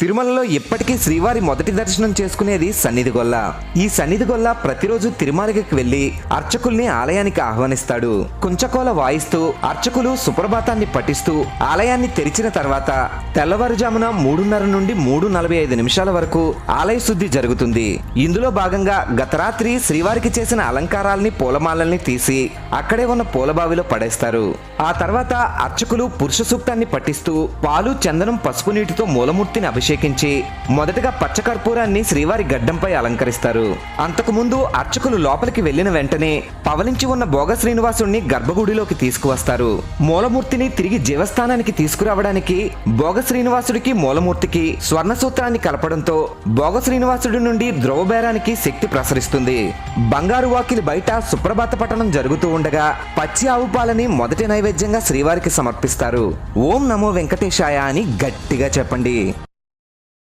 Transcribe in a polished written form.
తిరుమలలో ఎప్పటికీ శ్రీవారి మొదటి దర్శనం చేసుకునేది సన్నిధిగొల్ల. ఈ సన్నిధిగొల్ల ప్రతిరోజు తిరుమలకి వెళ్లి అర్చకుల్ని ఆలయానికి ఆహ్వానిస్తాడు. కుంచకోల వాయిస్తూ అర్చకులు సుప్రభాతాన్ని పఠిస్తూ ఆలయాన్ని తెరిచిన తర్వాత తెల్లవారుజామున 3:30 నుండి 3:45 వరకు ఆలయ శుద్ధి జరుగుతుంది. ఇందులో భాగంగా గత రాత్రి శ్రీవారికి చేసిన అలంకారాల్ని పూలమాలల్ని తీసి అక్కడే ఉన్న పూలబావిలో పడేస్తారు. ఆ తర్వాత అర్చకులు పురుష సూక్తాన్ని పఠిస్తూ పాలు, చందనం, పసుపు నీటితో మూలమూర్తిని అభిషేకించి మొదటగా పచ్చకర్పూరాన్ని శ్రీవారి గడ్డంపై అలంకరిస్తారు. అంతకుముందు అర్చకులు లోపలికి వెళ్లిన వెంటనే పవలించి ఉన్న భోగ శ్రీనివాసుడిని గర్భగుడిలోకి తీసుకువస్తారు. మూలమూర్తిని తిరిగి జీవస్థానానికి తీసుకురావడానికి భోగ శ్రీనివాసుడికి మూలమూర్తికి స్వర్ణ సూత్రాన్ని కలపడంతో భోగ శ్రీనివాసుడి నుండి ధ్రువబేరానికి శక్తి ప్రసరిస్తుంది. బంగారు వాకిలి బయట సుప్రభాత పఠనం జరుగుతూ ఉండగా పచ్చి ఆవు పాలని మొదటి నైవేద్యంగా శ్రీవారికి సమర్పిస్తారు. ఓం నమో వెంకటేశాయ అని గట్టిగా చెప్పండి.